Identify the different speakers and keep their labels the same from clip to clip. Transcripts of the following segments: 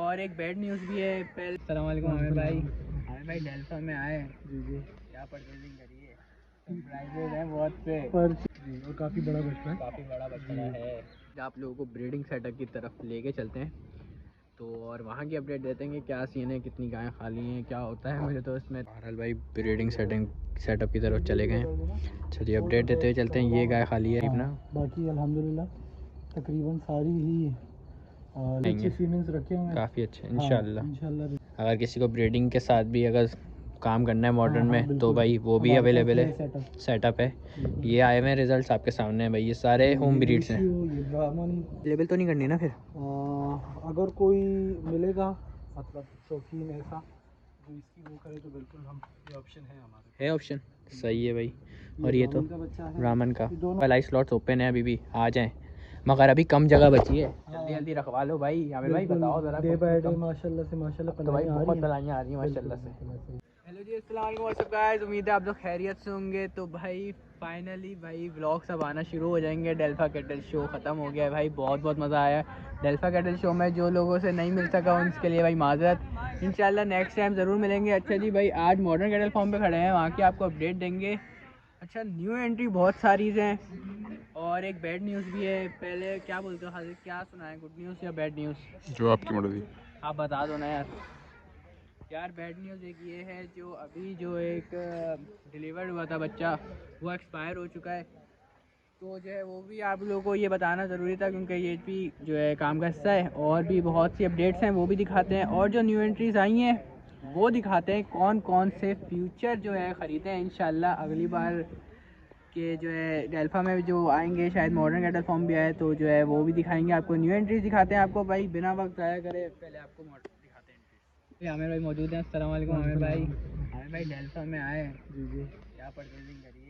Speaker 1: और एक bad news भी है। पहले अस्सलाम वालेकुम आमिर भाई डेल्फा में आए जी क्या परचेजिंग करिए। प्राइजेज हैं बहुत से
Speaker 2: और काफ़ी बड़ा बछड़ा
Speaker 1: है। आप लोगों को ब्रीडिंग सेटअप की तरफ लेके चलते हैं तो और वहाँ की अपडेट देते हैं कि क्या सीन है, कितनी गायें खाली हैं, क्या होता है। मुझे तो इसमें बहरहाल भाई ब्रीडिंग सेटअप की तरफ चले गए हैं। चलिए अपडेट देते हुए चलते हैं। ये गाय खाली है अपना,
Speaker 2: बाकी अल्हम्दुलिल्लाह तकरीबन सारी ही अच्छे फीमेल्स रखे हुए हैं,
Speaker 1: काफ़ी अच्छे इंशाल्लाह।
Speaker 2: इंशाल्लाह।
Speaker 1: अगर किसी को ब्रीडिंग के साथ भी अगर काम करना है मॉडर्न में तो भाई वो भी
Speaker 2: हमारे पास
Speaker 1: अवेलेबल है, सेटअप है।
Speaker 2: बिल्कुल।
Speaker 1: ये आए हुए रिजल्ट्स आपके सामने हैं भाई, ये सारे होम ब्रीड्स हैं।
Speaker 2: ये ब्राह्मण
Speaker 1: लेबल तो नहीं करनी ना फिर?
Speaker 2: अगर कोई मिलेगा मतलब शौकीन ऐसा जो इसकी वो करे तो बिल्कुल हम ये ऑप्शन है हमारे,
Speaker 1: है ऑप्शन, सही है भाई। और ये तो
Speaker 2: का बच्चा है,
Speaker 1: ब्राह्मण का
Speaker 2: दोनों
Speaker 1: पलाई स्लॉट्स ओपन है, अभी भी आ जाएं, मगर अभी कम जगह बची है। जल्दी जल्दी रखवा लो भाई। हमें भाई बताओ जरा,
Speaker 2: डे बाय डे माशाल्लाह से माशाल्लाह
Speaker 1: तो भाई बहुत
Speaker 2: पलाइयाँ
Speaker 1: पलाइयाँ आ रही हैं माशाल्लाह से। हेलो जी, अस्सलाम वालेकुम, व्हाट्सअप गाइस, उम्मीद है आप लोग खैरियत से होंगे। तो भाई फाइनली भाई व्लॉग सब आना शुरू हो जाएंगे। डेल्फा कैटल शो ख़त्म हो गया है भाई, बहुत बहुत मज़ा आया डेल्फा कैटल शो में। जो लोगों से नहीं मिल सका उनके लिए भाई माजरत, इंशाल्लाह नेक्स्ट टाइम ज़रूर मिलेंगे। अच्छा जी भाई, आज मॉडर्न कैटल फार्म पे खड़े हैं, वहाँ की आपको अपडेट देंगे। अच्छा, न्यू एंट्री बहुत सारी हैं और एक बैड न्यूज़ भी है। पहले क्या बोलते हो हाजिर, क्या सुना है, गुड न्यूज़ या बैड न्यूज़?
Speaker 3: जो आपकी मर्जी।
Speaker 1: आप बता दो ना यार। बैड न्यूज़ एक ये है, जो अभी जो एक डिलीवर्ड हुआ था बच्चा, वो एक्सपायर हो चुका है। तो जो है वो भी आप लोगों को ये बताना ज़रूरी था, क्योंकि ये भी जो है काम का हिस्सा है। और भी बहुत सी अपडेट्स हैं, वो भी दिखाते हैं। और जो न्यू एंट्रीज़ आई हैं वो दिखाते हैं, कौन कौन से फ्यूचर जो है ख़रीदे हैं इंशाल्लाह अगली बार के जो है डेल्फा में जो आएंगे। शायद मॉडर्न कैटल फॉर्म भी आए तो जो है वो भी दिखाएंगे आपको। न्यू एंट्रीज दिखाते हैं आपको भाई, बिना वक्त ज़ाया करे पहले आपको मॉडर्न दिखाते हैं एंट्रीज। आमिर भाई मौजूद हैं। अस्सलाम वालेकुम आमिर भाई डेल्फा में आए जी क्या परचेजिंग करिए।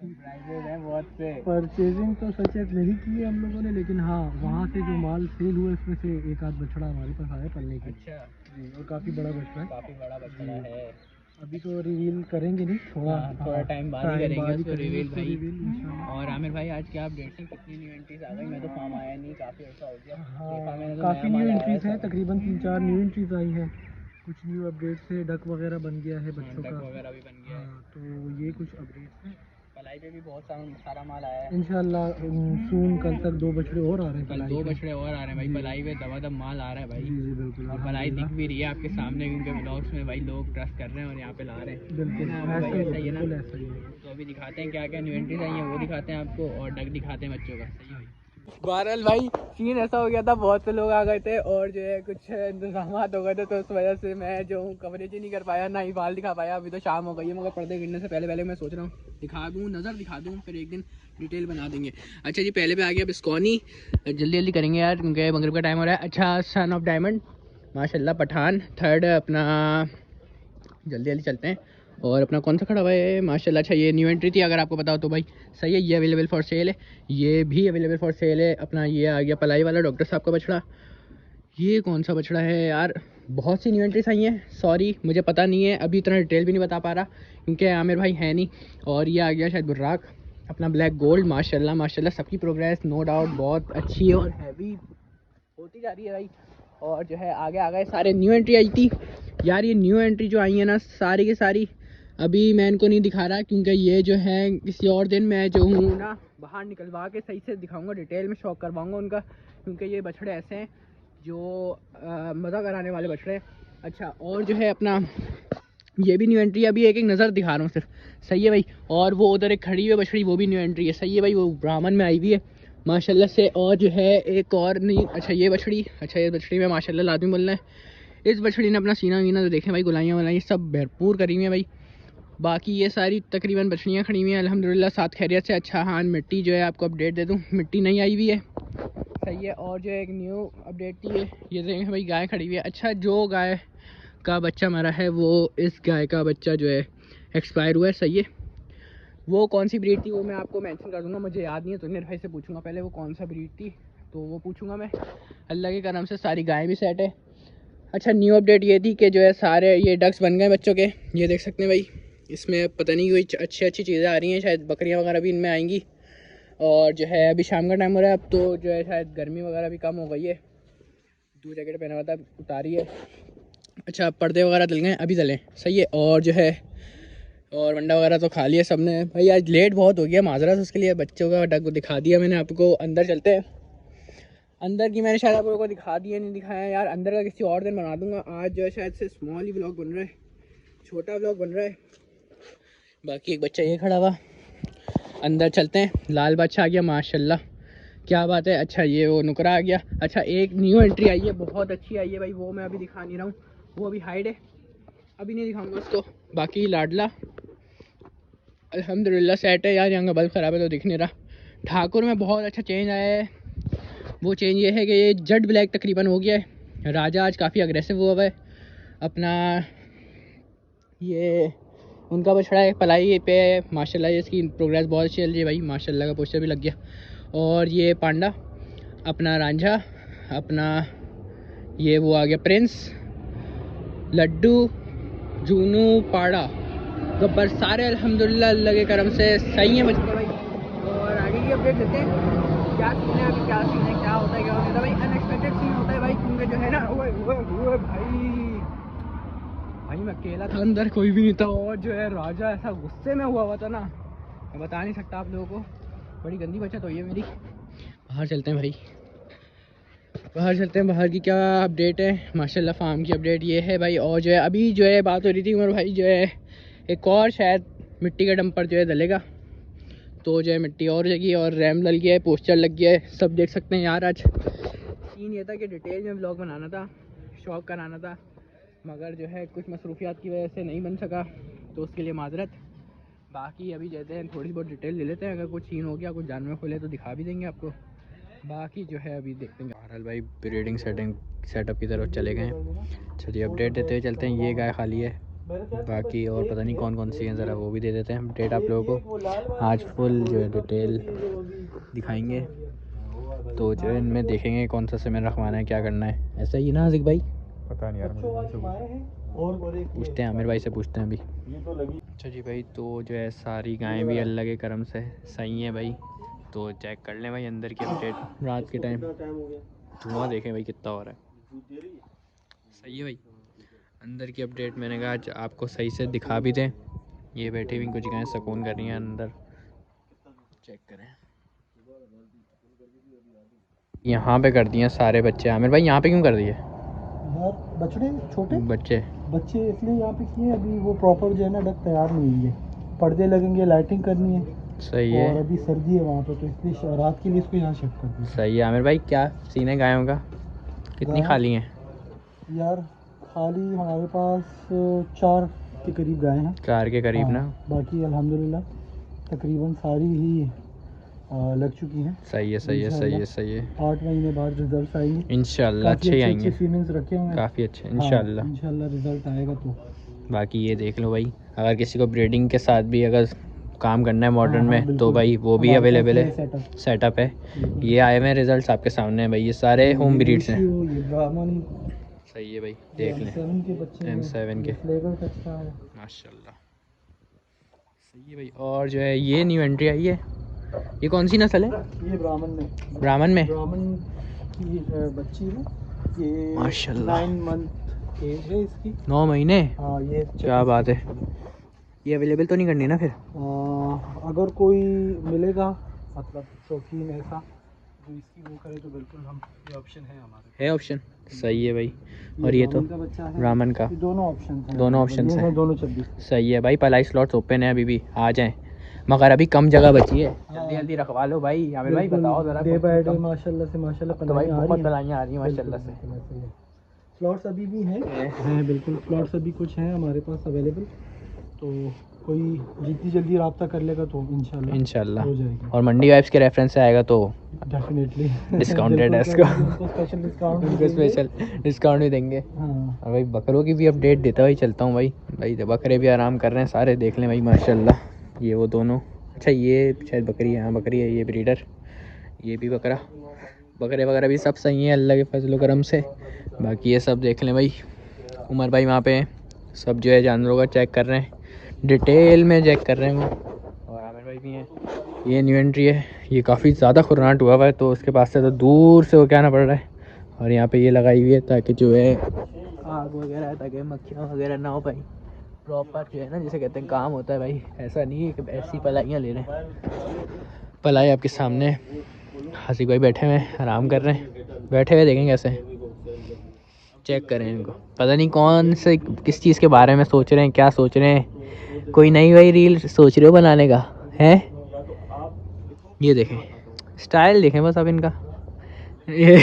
Speaker 1: प्राइजेज हैं बहुत से।
Speaker 2: परचेजिंग तो सच नहीं की है हम लोगों ने, लेकिन हाँ वहाँ से जो माल सेल हुआ इसमें से एक आध बछड़ा हमारे पास आया पलने के।
Speaker 1: अच्छा
Speaker 2: जी, और काफ़ी बड़ा बछड़ा है,
Speaker 1: काफ़ी बड़ा बछड़ा है।
Speaker 2: अभी तो रिवील करेंगे नहीं,
Speaker 1: थोड़ा टाइम बाद ही करेंगे उसको रिवील भाई।
Speaker 2: इंशाल्लाह।
Speaker 1: और आमिर भाई आज क्या अपडेट्स हैं, कितनी न्यू एंट्रीज आ गई? मैं तो फार्म आया नहीं, काफ़ी अर्सा हो गया। देखा मैंने तो
Speaker 2: काफ़ी
Speaker 1: नया
Speaker 2: न्यू
Speaker 1: माल आया
Speaker 2: एंट्रीज हैं,
Speaker 1: है।
Speaker 2: तकरीबन 3-4 न्यू एंट्रीज आई हैं। कुछ न्यू अपडेट्स है, डक वगैरह बन गया है बच्चों
Speaker 1: डक
Speaker 2: का
Speaker 1: वगैरह भी बन गया है।
Speaker 2: तो ये कुछ अपडेट्स हैं।
Speaker 1: पलाई पे भी बहुत सारा माल आया है
Speaker 2: इंशाल्लाह सून कल तक 2 बछड़े और आ रहे हैं,
Speaker 1: कल
Speaker 2: पलाई
Speaker 1: 2
Speaker 2: पे।
Speaker 1: बछड़े और आ रहे हैं भाई। पलाई पे दबादब माल आ रहा है भाई।
Speaker 2: जी जी बिल्कुल,
Speaker 1: और पलाई दिख भी रही है आपके सामने, क्योंकि ब्लॉग्स में भाई लोग ट्रस्ट कर रहे हैं और यहाँ पे ला रहे हैं।
Speaker 2: बिल्कुल
Speaker 1: भाई ऐसा ही है ना।
Speaker 2: ऐसा ही है।
Speaker 1: तो अभी दिखाते हैं क्या क्या न्यू एंट्रीज आई हैं, वो दिखाते हैं आपको, और डक दिखाते हैं बच्चों का। सही है भाई। बहरहाल भाई सीन ऐसा हो गया था, बहुत से लोग आ गए थे और जो है कुछ इंतजाम हो गए थे, तो उस वजह से मैं जो हूँ कवरेज ही नहीं कर पाया, ना ही बाल दिखा पाया। अभी तो शाम हो गई है, मगर पर्दे गिरने से पहले पहले मैं सोच रहा हूँ दिखा दूँ, नज़र दिखा दूँ, फिर एक दिन डिटेल बना देंगे। अच्छा जी, पहले पे आ गया बिस्कॉनी, जल्दी जल्दी करेंगे यार क्योंकि मगरिब का टाइम हो रहा है। अच्छा, सन ऑफ डायमंड माशाल्लाह, पठान थर्ड अपना, जल्दी जल्दी चलते हैं। और अपना कौन सा खड़ा हुआ है माशाल्लाह। अच्छा, ये न्यू एंट्री थी, अगर आपको बताओ तो भाई सही है, ये अवेलेबल फॉर सेल है, ये भी अवेलेबल फॉर सेल है। अपना ये आ गया पलाई वाला डॉक्टर साहब का बछड़ा। ये कौन सा बछड़ा है यार? बहुत सी न्यू एंट्रीज आई हैं, सॉरी मुझे पता नहीं है, अभी इतना डिटेल भी नहीं बता पा रहा क्योंकि आमिर भाई है नहीं। और ये आ गया शायद बुर्राक, अपना ब्लैक गोल्ड। माशाल्लाह माशाल्लाह, सबकी प्रोग्रेस नो डाउट बहुत अच्छी है और हैवी होती जा रही है भाई। और जो है आगे आ गए सारे न्यू एंट्री आई थी यार। ये न्यू एंट्री जो आई है ना सारी की सारी, अभी मैं इनको नहीं दिखा रहा क्योंकि ये जो है किसी और दिन मैं जो हूँ ना बाहर निकलवा के सही से दिखाऊंगा, डिटेल में शौक करवाऊंगा उनका, क्योंकि ये बछड़े ऐसे हैं जो मज़ा कराने वाले बछड़े। अच्छा, और जो है अपना ये भी न्यू एंट्री है, अभी एक एक नज़र दिखा रहा हूँ सिर्फ। सही है भाई। और वो उधर एक खड़ी हुई बछड़ी, वो भी न्यू एंट्री है। सही है भाई, वो ब्राह्मण में आई हुई है माशाल्लाह से। और जो है एक और नहीं, अच्छा ये बछड़ी, अच्छा ये बछड़ी में माशाल्लाह लाजमी बोलना है, इस बछड़ी ने अपना सीना वीना तो देखें भाई, गुलाइयाँ वलाइयाँ सब भरपूर करी हुई हैं भाई। बाकी ये सारी तकरीबन बछड़ियाँ खड़ी हुई हैं अल्हम्दुलिल्लाह, साथ खैरियत से। अच्छा हाँ, मिट्टी जो है आपको अपडेट दे दूँ, मिट्टी नहीं आई हुई है। सही है। और जो एक न्यू अपडेट थी ये देखें भाई, गाय खड़ी हुई है। अच्छा, जो गाय का बच्चा मरा है वो इस गाय का बच्चा जो है एक्सपायर हुआ है। सही है। वो कौन सी ब्रीड थी वो मैं आपको मेंशन कर दूंगा, मुझे याद नहीं है, तो मेरे भाई से पूछूंगा पहले वो कौन सा ब्रीड थी, तो वो पूछूंगा मैं। अल्लाह के करम से सारी गायें भी सेट है। अच्छा, न्यू अपडेट ये थी कि जो है सारे ये डक्स बन गए बच्चों के, ये देख सकते हैं भाई। इसमें पता नहीं कोई अच्छी अच्छी चीज़ें आ रही हैं, शायद बकरियाँ वगैरह भी इनमें आएंगी। और जो है अभी शाम का टाइम हो रहा है, अब तो जो है शायद गर्मी वगैरह भी कम हो गई है। दो जैकेट पहना हुआ था, उतारी है। अच्छा पर्दे वगैरह डल गए, अभी डलें, सही है। और जो है और वंडा वगैरह तो खा लिया सबने भाई, आज लेट बहुत हो गया, माजरत उसके लिए। बच्चों का डक दिखा दिया मैंने आपको। अंदर चलते हैं, अंदर की मैंने शायद आप लोगों को दिखा दिया, नहीं दिखाया यार। अंदर का किसी और दिन बना दूंगा, आज जो है शायद से स्मॉल ही व्लॉग बन रहा है, छोटा व्लॉग बन रहा है। बाकी एक बच्चा ये खड़ा हुआ, अंदर चलते हैं। लाल बादशाह आ गया माशाल्लाह, क्या बात है। अच्छा ये वो नुकरा आ गया। अच्छा एक न्यू एंट्री आई है, बहुत अच्छी आई है भाई, वो मैं अभी दिखा नहीं रहा हूँ, वो अभी हाइड है, अभी नहीं दिखाऊंगा उसको। बाकी लाडला अल्हम्दुलिल्लाह सेट है यार, यहाँ का बल्ब ख़राब है तो दिख नहीं रहा। ठाकुर में बहुत अच्छा चेंज आया है, वो चेंज ये है कि ये जेट ब्लैक तकरीबन हो गया है। राजा आज काफ़ी अग्रेसिव हुआ है अपना, ये उनका बछड़ा है पलाई पे माशाल्लाह, इसकी प्रोग्रेस बहुत अच्छी चल रही है भाई माशाल्लाह, का पोस्टर भी लग गया। और ये पांडा अपना, रांझा अपना, ये वो आ गया प्रिंस, लड्डू, जूनू, पाड़ा, गब्बर, सारे अल्हम्दुलिल्लाह अल्लाह के करम से सही हैं बच्चे भाई। और आगे की अपडेट देते हैं, क्या सीन है अभी, क्या सीन है, क्या होता है, क्या होता है भाई। अनएक्सपेक्टेड सीन होता है भाई, क्योंकि जो है ना वो भाई मैं अकेला था अंदर, कोई भी नहीं था। और जो है राजा ऐसा गुस्से में हुआ था ना, मैं बता नहीं सकता आप लोगों को, बड़ी गंदी बचत हुई है मेरी। बाहर चलते हैं भाई, बाहर चलते हैं। बाहर की क्या अपडेट है, माशाल्लाह फार्म की अपडेट ये है भाई। और जो है अभी जो है बात हो रही थी उमर भाई, जो है एक और शायद मिट्टी का डंपर जो है डलेगा, तो जो है मिट्टी और जगह, और रैम लग गया है, पोस्टर लग गया है, सब देख सकते हैं यार। आज सीन ये था कि डिटेल में व्लॉग बनाना था, शौक कराना था, मगर जो है कुछ मसरूफियात की वजह से नहीं बन सका, तो उसके लिए माजरत। बाकी अभी कहते हैं थोड़ी बहुत डिटेल ले लेते हैं, अगर कुछ सीन हो गया, कुछ जानवर खुले तो दिखा भी देंगे आपको। बाकी जो है अभी देखते हैं। बहरहाल भाई ब्रीडिंग सेटअप की तरफ चले गए हैं। चलिए अपडेट देते हुए चलते हैं। ये गाय खाली है, बाकी और पता नहीं कौन कौन सी हैं, ज़रा वो भी दे देते हैं अपडेट आप लोगों को। आज फुल जो है डिटेल दिखाएंगे, तो जो है इनमें देखेंगे कौन सा सीमेंट रखवाना है, क्या करना है, ऐसा ही ना आज़िक भाई,
Speaker 3: पता नहीं यार मुझे,
Speaker 1: पूछते हैं आमिर भाई से, पूछते हैं अभी। अच्छा जी भाई, तो जो है सारी गायें भी अल्लाह के करम से सही हैं भाई, तो चेक कर लें भाई अंदर की अपडेट। रात के टाइम धुआं देखें भाई कितना हो रहा है, सही है भाई। अंदर की अपडेट मैंने कहा आज आपको सही से दिखा भी दें। ये बैठी हुई कुछ गायें सुकून कर रही हैं अंदर, चेक करें। यहाँ पे कर दिए सारे बच्चे। आमिर भाई यहाँ पे क्यों कर दिए
Speaker 2: यार? बछड़े छोटे
Speaker 1: बच्चे
Speaker 2: इसलिए यहाँ पे किए, अभी वो प्रॉपर जो है ना डक तैयार नहीं हुई है, पर्दे लगेंगे, लाइटिंग करनी है,
Speaker 1: सही है।
Speaker 2: और अभी सर्दी है वहाँ पे, तो इसलिए रात के लिए इसको यहाँ शिफ्ट कर दिया।
Speaker 1: सही है। आमिर भाई क्या सीन है गायों का, कितनी खाली हैं?
Speaker 2: यार खाली हमारे पास 4 के करीब गाय हैं,
Speaker 1: 4 के करीब ना।
Speaker 2: बाकी अल्हम्दुलिल्लाह तकरीबन सारी ही लग चुकी हैं।
Speaker 1: सही है, सही है, सही है, सही है।
Speaker 2: 8 महीने बाद रिजल्ट आएंगे
Speaker 1: इंशाल्लाह, अच्छे ही आएंगे,
Speaker 2: फीमेल्स रखे हुए हैं
Speaker 1: काफ़ी अच्छे इंशाल्लाह।
Speaker 2: इंशाल्लाह रिजल्ट आएगा तो।
Speaker 1: बाकी ये देख लो भाई, अगर किसी को ब्रीडिंग के साथ भी अगर काम करना है मॉडर्न में, तो भाई वो भी अवेलेबल है, सेटअप है। ये आए हुए रिजल्ट्स आपके सामने हैं भाई, ये सारे होम ब्रीड्स हैं। सही है भाई, देख लें M7 के माशाल्लाह, सही है भाई। और जो है ये न्यू एंट्री आई है, ये कौन सी नस्ल है?
Speaker 2: ये ब्राह्मण
Speaker 1: में
Speaker 2: की बच्ची है, ये
Speaker 1: माशाल्लाह
Speaker 2: 9 मंथ एज है इसकी।
Speaker 1: 9 महीने,
Speaker 2: हाँ ये
Speaker 1: क्या बात है। ये अवेलेबल तो नहीं करनी ना फिर?
Speaker 2: अगर कोई मिलेगा मतलब शौकीन ऐसा जो इसकी वो करे तो बिल्कुल हम, ये ऑप्शन है हमारे,
Speaker 1: है ऑप्शन, सही है भाई। और ये तो ब्राह्मण का,
Speaker 2: दोनों ऑप्शन हैं,
Speaker 1: दोनों ऑप्शंस हैं,
Speaker 2: दोनों 26।
Speaker 1: सही है भाई। पलाई स्लॉट्स ओपन है अभी भी, आ जाएं, मगर अभी कम जगह बची है, जल्दी जल्दी रखवा लो भाई। आमिर भाई बताओ जरा,
Speaker 2: डे बाय डे माशाल्लाह से माशाल्लाह
Speaker 1: तो भाई बहुत पलाइयाँ आ रही हैं माशाल्लाह से।
Speaker 2: स्लॉट्स अभी भी हैं बिल्कुल, स्लॉट्स अभी कुछ हैं हमारे पास अवेलेबल, तो कोई जितनी जल्दी रब्ता कर लेगा तो इंशाल्लाह हो जाएगा।
Speaker 1: और मंडी वाइब्स के रेफरेंस से आएगा तो
Speaker 2: डेफिनेटली
Speaker 1: डिस्काउंटेड है इसको,
Speaker 2: स्पेशल डिस्काउंट,
Speaker 1: स्पेशल डिस्काउंट भी देंगे।
Speaker 2: हाँ
Speaker 1: और भाई बकरों की भी अपडेट देता भाई चलता हूँ भाई बकरे भी आराम कर रहे हैं सारे, देख लें भाई माशाल्लाह। ये वो दोनों, अच्छा ये शायद बकरी है, हाँ बकरी है, ये ब्रीडर, ये भी बकरा, बकरे वगैरह भी सब सही हैं अल्लाह के फजल करम से। बाकी ये सब देख लें भाई, उमर भाई वहाँ पे सब जो है जानवरों का चेक कर रहे हैं, डिटेल में चेक कर रहे हैं वो। और आमिर भाई भी हैं। ये न्यू एंट्री है, ये काफ़ी ज़्यादा खुरनाट हुआ है, तो उसके पास से तो दूर से वो क्या ना पड़ रहा है, और यहाँ पे ये लगाई हुई है ताकि जो है आग वगैरह, ताकि मक्खियाँ वगैरह ना हो भाई। प्रॉपर जो है ना, जैसे कहते हैं काम होता है भाई, ऐसा नहीं है कि ऐसी पलाइयाँ ले रहे हैं। पलाई आपके सामने, हासिक भाई बैठे हुए हैं, आराम कर रहे हैं, बैठे हुए देखें कैसे, चेक करें इनको। पता नहीं कौन से किस चीज़ के बारे में सोच रहे हैं, क्या सोच रहे हैं। कोई नई वही रील सोच रहे हो बनाने का है। ये देखें स्टाइल, देखें बस अब इनका ये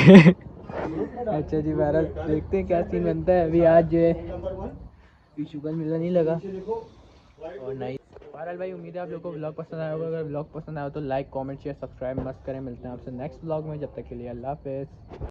Speaker 1: अच्छा जी, बहरहाल देखते हैं क्या सीन बनता है। अभी आज जो है शुगर मिलना नहीं लगा और नहीं। बहरहाल भाई उम्मीद है आप लोगों को व्लॉग पसंद आया होगा। अगर व्लॉग पसंद आया तो लाइक, कमेंट, शेयर, सब्सक्राइब मस्त करें। मिलते हैं आपसे नेक्स्ट व्लॉग में, जब तक के लिए अल्लाह हाफिज़।